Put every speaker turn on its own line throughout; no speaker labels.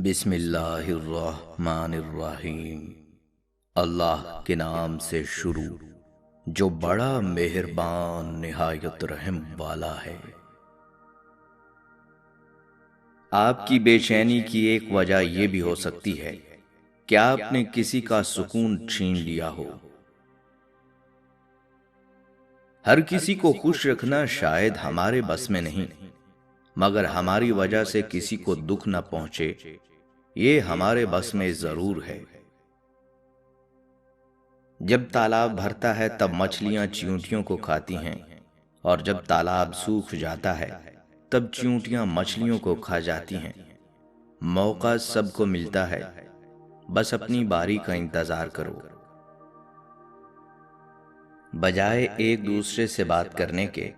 بسم اللہ الرحمن الرحیم۔ اللہ کے نام سے شروع جو بڑا مہربان نہایت رحم والا ہے۔ آپ کی بے چینی کی ایک وجہ یہ بھی ہو سکتی ہے کہ آپ نے کسی کا سکون چھین لیا ہو۔ ہر کسی کو خوش رکھنا شاید ہمارے بس میں نہیں، مگر ہماری وجہ سے کسی کو دکھ نہ پہنچے یہ ہمارے بس میں ضرور ہے۔ جب تالاب بھرتا ہے تب مچھلیاں چیونٹیوں کو کھاتی ہیں، اور جب تالاب سوکھ جاتا ہے تب چیونٹیاں مچھلیوں کو کھا جاتی ہیں۔ موقع سب کو ملتا ہے، بس اپنی باری کا انتظار کرو۔ بجائے ایک دوسرے سے بات کرنے کے،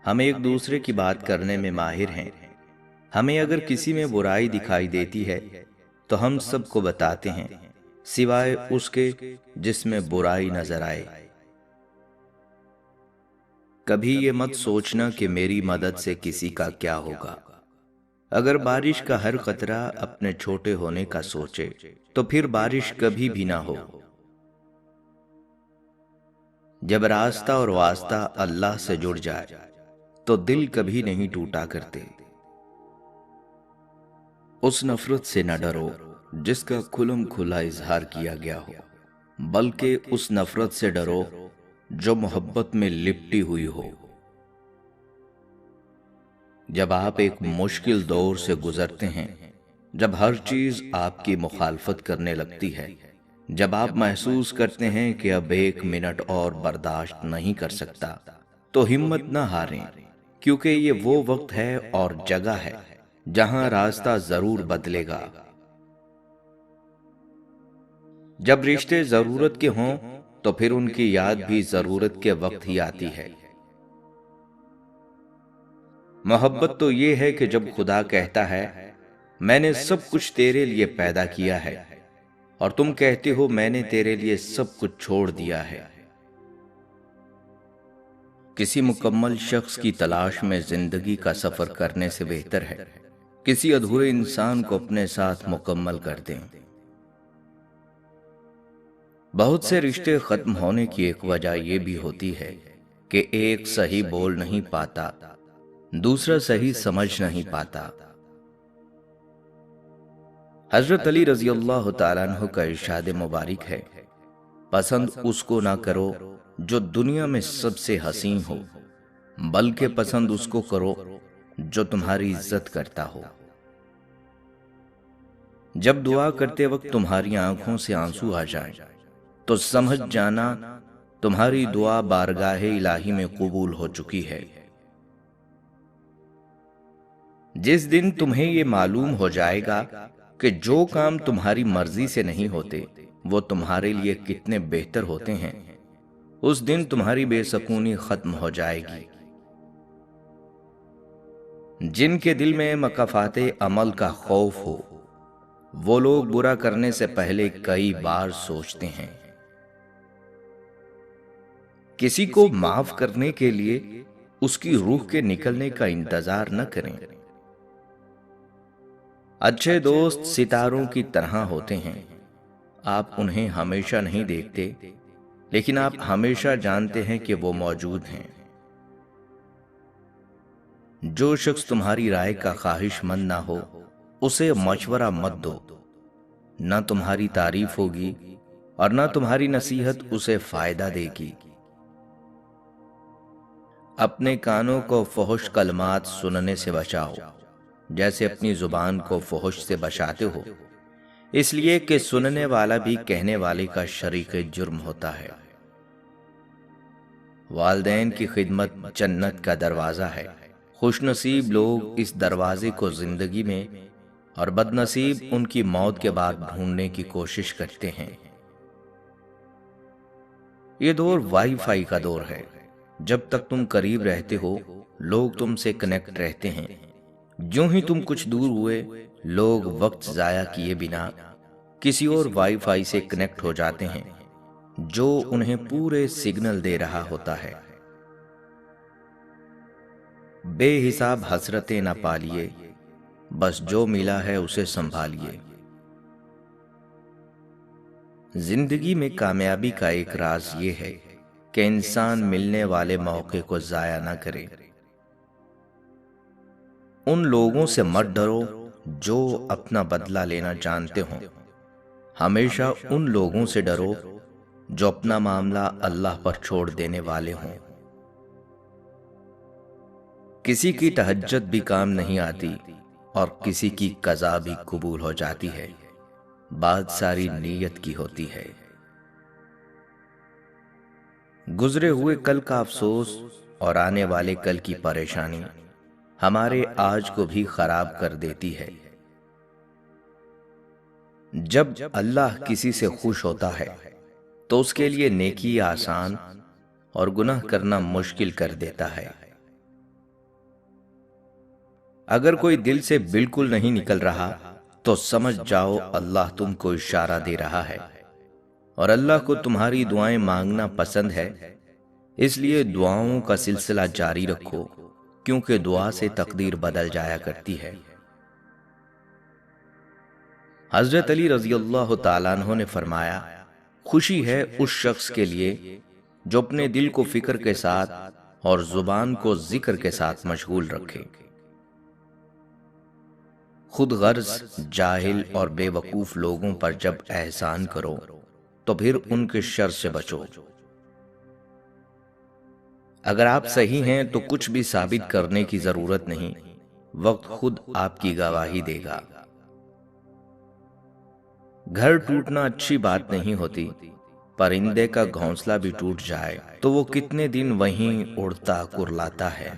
ہم ایک دوسرے کی بات کرنے میں ماہر ہیں۔ ہمیں اگر کسی میں برائی دکھائی دیتی ہے تو ہم سب کو بتاتے ہیں، سوائے اس کے جس میں برائی نظر آئے۔ کبھی یہ مت سوچنا کہ میری مدد سے کسی کا کیا ہوگا۔ اگر بارش کا ہر قطرہ اپنے چھوٹے ہونے کا سوچے تو پھر بارش کبھی بھی نہ ہو۔ جب راستہ اور واسطہ اللہ سے جڑ جائے تو دل کبھی نہیں ٹوٹا کرتے۔ اس نفرت سے نہ ڈرو جس کا کھلم کھلا اظہار کیا گیا ہو، بلکہ اس نفرت سے ڈرو جو محبت میں لپٹی ہوئی ہو۔ جب آپ ایک مشکل دور سے گزرتے ہیں، جب ہر چیز آپ کی مخالفت کرنے لگتی ہے، جب آپ محسوس کرتے ہیں کہ اب ایک منٹ اور برداشت نہیں کر سکتا، تو ہمت نہ ہاریں، کیونکہ یہ وہ وقت ہے اور جگہ ہے جہاں راستہ ضرور بدلے گا۔ جب رشتے ضرورت کے ہوں تو پھر ان کی یاد بھی ضرورت کے وقت ہی آتی ہے۔ محبت تو یہ ہے کہ جب خدا کہتا ہے میں نے سب کچھ تیرے لیے پیدا کیا ہے، اور تم کہتے ہو میں نے تیرے لیے سب کچھ چھوڑ دیا ہے۔ کسی مکمل شخص کی تلاش میں زندگی کا سفر کرنے سے بہتر ہے کسی ادھورے انسان کو اپنے ساتھ مکمل کر دیں۔ بہت سے رشتے ختم ہونے کی ایک وجہ یہ بھی ہوتی ہے کہ ایک صحیح بول نہیں پاتا، دوسرا صحیح سمجھ نہیں پاتا۔ حضرت علی رضی اللہ تعالیٰ عنہ کا ارشاد مبارک ہے، پسند اس کو نہ کرو جو دنیا میں سب سے حسین ہو، بلکہ پسند اس کو کرو جو تمہاری عزت کرتا ہو۔ جب دعا کرتے وقت تمہاری آنکھوں سے آنسو آ جائیں تو سمجھ جانا تمہاری دعا بارگاہ الہی میں قبول ہو چکی ہے۔ جس دن تمہیں یہ معلوم ہو جائے گا کہ جو کام تمہاری مرضی سے نہیں ہوتے وہ تمہارے لیے کتنے بہتر ہوتے ہیں، اس دن تمہاری بے سکونی ختم ہو جائے گی۔ جن کے دل میں مکافات عمل کا خوف ہو وہ لوگ برا کرنے سے پہلے کئی بار سوچتے ہیں۔ کسی کو معاف کرنے کے لیے اس کی روح کے نکلنے کا انتظار نہ کریں۔ اچھے دوست ستاروں کی طرح ہوتے ہیں، آپ انہیں ہمیشہ نہیں دیکھتے لیکن آپ ہمیشہ جانتے ہیں کہ وہ موجود ہیں۔ جو شخص تمہاری رائے کا خواہش مند نہ ہو اسے مشورہ مت دو، نہ تمہاری تعریف ہوگی اور نہ تمہاری نصیحت اسے فائدہ دے گی۔ اپنے کانوں کو فحش کلمات سننے سے بچاؤ جیسے اپنی زبان کو فحش سے بچاتے ہو، اس لیے کہ سننے والا بھی کہنے والے کا شریک جرم ہوتا ہے۔ والدین کی خدمت جنت کا دروازہ ہے، خوش نصیب لوگ اس دروازے کو زندگی میں اور بد نصیب ان کی موت کے بعد ڈھونڈنے کی کوشش کرتے ہیں۔ یہ دور وائی فائی کا دور ہے، جب تک تم قریب رہتے ہو لوگ تم سے کنیکٹ رہتے ہیں، جوں ہی تم کچھ دور ہوئے لوگ وقت ضائع کیے بنا کسی اور وائی فائی سے کنیکٹ ہو جاتے ہیں جو انہیں پورے سگنل دے رہا ہوتا ہے۔ بے حساب حسرتیں نہ پالیے، بس جو ملا ہے اسے سنبھالیے۔ زندگی میں کامیابی کا ایک راز یہ ہے کہ انسان ملنے والے موقع کو ضائع نہ کرے۔ ان لوگوں سے مت ڈرو جو اپنا بدلہ لینا جانتے ہوں، ہمیشہ ان لوگوں سے ڈرو جو اپنا معاملہ اللہ پر چھوڑ دینے والے ہوں۔ کسی کی تہجد بھی کام نہیں آتی اور کسی کی قضا بھی قبول ہو جاتی ہے، بات ساری نیت کی ہوتی ہے۔ گزرے ہوئے کل کا افسوس اور آنے والے کل کی پریشانی ہمارے آج کو بھی خراب کر دیتی ہے۔ جب اللہ کسی سے خوش ہوتا ہے تو اس کے لیے نیکی آسان اور گناہ کرنا مشکل کر دیتا ہے۔ اگر کوئی دل سے بالکل نہیں نکل رہا تو سمجھ جاؤ اللہ تم کو اشارہ دے رہا ہے، اور اللہ کو تمہاری دعائیں مانگنا پسند ہے، اس لیے دعاؤں کا سلسلہ جاری رکھو، کیونکہ دعا سے تقدیر بدل جایا کرتی ہے۔ حضرت علی رضی اللہ تعالیٰ عنہ نے فرمایا، خوشی ہے اس شخص کے لیے جو اپنے دل کو فکر کے ساتھ اور زبان کو ذکر کے ساتھ مشغول رکھے۔ خود غرض جاہل اور بے وقوف لوگوں پر جب احسان کرو تو پھر ان کے شر سے بچو۔ اگر آپ صحیح ہیں تو کچھ بھی ثابت کرنے کی ضرورت نہیں، وقت خود آپ کی گواہی دے گا۔ گھر ٹوٹنا اچھی بات نہیں ہوتی، پرندے کا گھونسلہ بھی ٹوٹ جائے تو وہ کتنے دن وہیں اڑتا کرلاتا ہے۔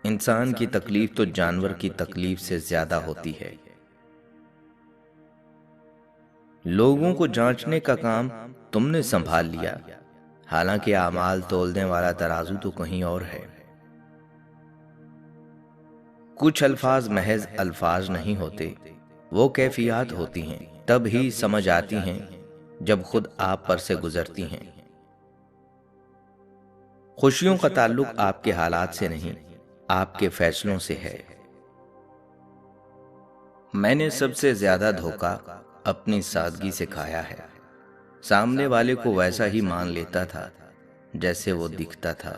انسان کی تکلیف تو جانور کی تکلیف سے زیادہ ہوتی ہے۔ لوگوں کو جانچنے کا کام تم نے سنبھال لیا، حالانکہ اعمال تولنے والا ترازو تو کہیں اور ہے۔ کچھ الفاظ محض الفاظ نہیں ہوتے، وہ کیفیات ہوتی ہیں، تب ہی سمجھ آتی ہیں جب خود آپ پر سے گزرتی ہیں۔ خوشیوں کا تعلق آپ کے حالات سے نہیں، آپ کے فیصلوں سے ہے۔ میں نے سب سے زیادہ دھوکہ اپنی سادگی سے کھایا ہے۔ سامنے والے کو ویسا ہی مان لیتا تھا جیسے وہ دکھتا تھا۔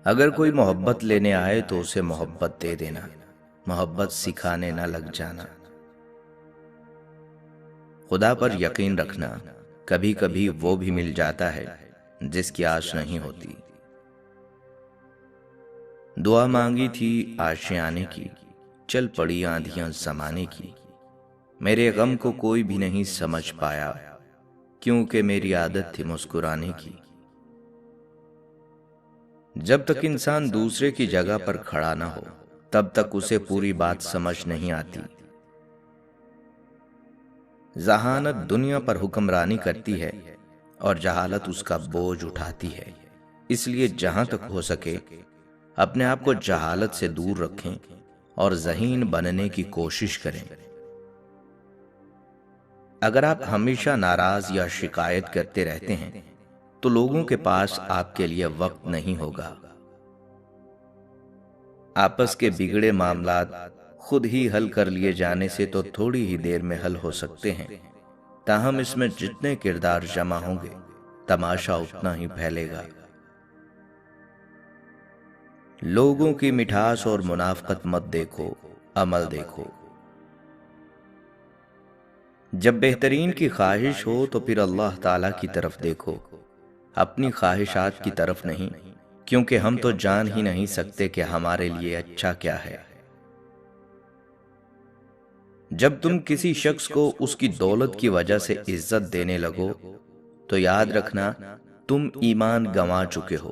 اگر کوئی محبت لینے آئے تو اسے محبت دے دینا، محبت سکھانے نہ لگ جانا۔ خدا پر یقین رکھنا، کبھی کبھی وہ بھی مل جاتا ہے جس کی آش نہیں ہوتی۔ دعا مانگی تھی آشیانے کی، چل پڑی آندھیاں زمانے کی، میرے غم کو کوئی بھی نہیں سمجھ پایا، کیونکہ میری عادت تھی مسکرانے کی۔ جب تک انسان دوسرے کی جگہ پر کھڑا نہ ہو تب تک اسے پوری بات سمجھ نہیں آتی۔ ذہانت دنیا پر حکمرانی کرتی ہے اور جہالت اس کا بوجھ اٹھاتی ہے، اس لیے جہاں تک ہو سکے اپنے آپ کو جہالت سے دور رکھیں اور ذہین بننے کی کوشش کریں۔ اگر آپ ہمیشہ ناراض یا شکایت کرتے رہتے ہیں تو لوگوں کے پاس آپ کے لیے وقت نہیں ہوگا۔ آپس کے بگڑے معاملات خود ہی حل کر لیے جانے سے تو تھوڑی ہی دیر میں حل ہو سکتے ہیں، تاہم اس میں جتنے کردار جمع ہوں گے تماشا اتنا ہی پھیلے گا۔ لوگوں کی مٹھاس اور منافقت مت دیکھو، عمل دیکھو۔ جب بہترین کی خواہش ہو تو پھر اللہ تعالیٰ کی طرف دیکھو، اپنی خواہشات کی طرف نہیں، کیونکہ ہم تو جان ہی نہیں سکتے کہ ہمارے لیے اچھا کیا ہے۔ جب تم کسی شخص کو اس کی دولت کی وجہ سے عزت دینے لگو تو یاد رکھنا تم ایمان گنوا چکے ہو۔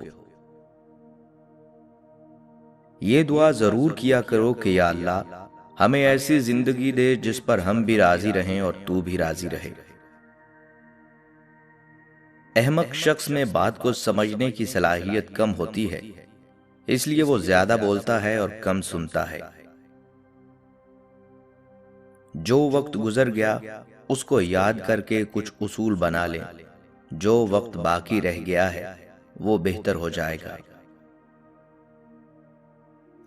یہ دعا ضرور کیا کرو کہ یا اللہ ہمیں ایسی زندگی دے جس پر ہم بھی راضی رہیں اور تو بھی راضی رہے۔ احمق شخص میں بات کو سمجھنے کی صلاحیت کم ہوتی ہے، اس لیے وہ زیادہ بولتا ہے اور کم سنتا ہے۔ جو وقت گزر گیا اس کو یاد کر کے کچھ اصول بنا لیں، جو وقت باقی رہ گیا ہے وہ بہتر ہو جائے گا۔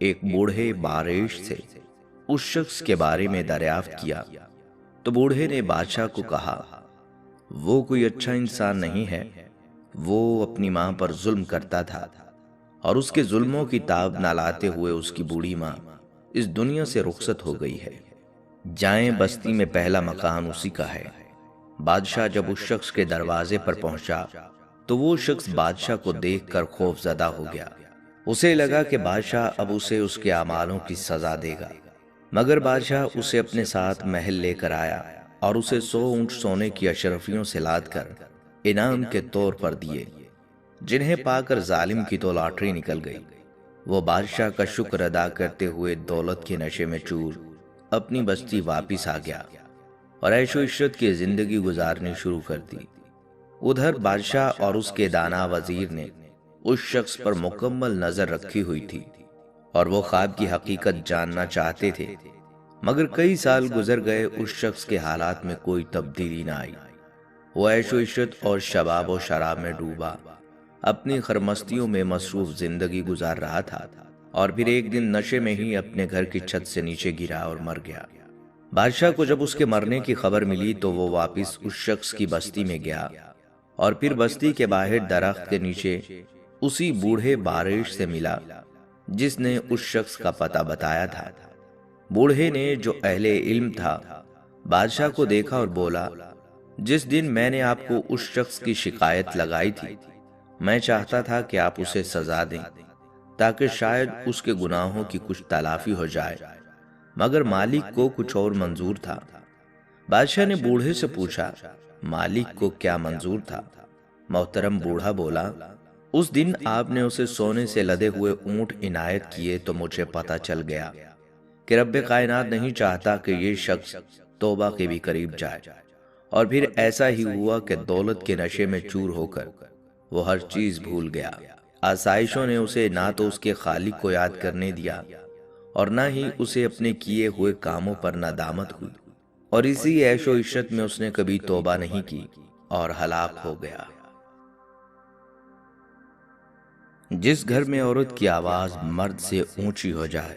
ایک بوڑھے بارش سے اس شخص کے بارے میں دریافت کیا تو بوڑھے نے بادشاہ کو کہا، وہ کوئی اچھا انسان نہیں ہے، وہ اپنی ماں پر ظلم کرتا تھا اور اس کے ظلموں کی تاب نہ لاتے ہوئے اس کی بوڑھی ماں اس دنیا سے رخصت ہو گئی ہے۔ جائیں، بستی میں پہلا مکان اسی کا ہے۔ بادشاہ جب اس شخص کے دروازے پر پہنچا تو وہ شخص بادشاہ کو دیکھ کر خوف زدہ ہو گیا۔ اسے لگا کہ بادشاہ اب اسے اس کے اعمالوں کی سزا دے گا، مگر بادشاہ اسے اپنے ساتھ محل لے کر آیا اور اسے 100 اونٹ سونے کی اشرفیوں سے لاد کر انعام کے طور پر دیے، جنہیں پا کر ظالم کی تو لاٹری نکل گئی۔ وہ بادشاہ کا شکر ادا کرتے ہوئے دولت کے نشے میں چور اپنی بستی واپس آ گیا اور عیش و عشرت کی زندگی گزارنی شروع کر دی۔ ادھر بادشاہ اور اس کے دانا وزیر نے اس شخص پر مکمل نظر رکھی ہوئی تھی اور وہ خواب کی حقیقت جاننا چاہتے تھے، مگر کئی سال گزر گئے، اس شخص کے حالات میں کوئی تبدیلی نہ آئی۔ وہ عیش و عشرت اور شباب و شراب میں ڈوبا اپنی خرمستیوں میں مصروف زندگی گزار رہا تھا، اور پھر ایک دن نشے میں ہی اپنے گھر کی چھت سے نیچے گرا اور مر گیا۔ بادشاہ کو جب اس کے مرنے کی خبر ملی تو وہ واپس اس شخص کی بستی میں گیا اور پھر بستی کے باہر درخت کے نیچے اسی بوڑھے بارش سے ملا جس نے اس شخص کا پتہ بتایا تھا۔ بوڑھے نے، جو اہل علم تھا، بادشاہ کو دیکھا اور بولا، جس دن میں نے آپ کو اس شخص کی شکایت لگائی تھی، میں چاہتا تھا کہ آپ اسے سزا دیں تاکہ شاید اس کے گناہوں کی کچھ تلافی ہو جائے، مگر مالک کو کچھ اور منظور تھا۔ بادشاہ نے بوڑھے سے پوچھا، مالک کو کیا منظور تھا؟ محترم بوڑھا بولا، اس دن آپ نے اسے سونے سے لدے ہوئے اونٹ عنایت کیے تو مجھے پتہ چل گیا کہ رب کائنات نہیں چاہتا کہ یہ شخص توبہ کے بھی قریب جائے، اور پھر ایسا ہی ہوا کہ دولت کے نشے میں چور ہو کر وہ ہر چیز بھول گیا۔ آسائشوں نے اسے نہ تو اس کے خالق کو یاد کرنے دیا اور نہ ہی اسے اپنے کیے ہوئے کاموں پر ندامت ہوئی، اور اسی عیش و عشرت میں اس نے کبھی توبہ نہیں کی اور ہلاک ہو گیا۔ جس گھر میں عورت کی آواز مرد سے اونچی ہو جائے،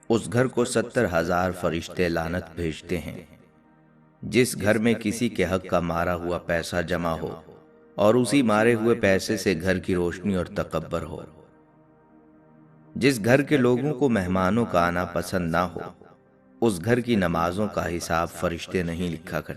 اس گھر کو 70,000 فرشتے لعنت بھیجتے ہیں۔ جس گھر میں کسی کے حق کا مارا ہوا پیسہ جمع ہو اور اسی مارے ہوئے پیسے سے گھر کی روشنی اور تکبر ہو، جس گھر کے لوگوں کو مہمانوں کا آنا پسند نہ ہو، اس گھر کی نمازوں کا حساب فرشتے نہیں لکھا کرتے۔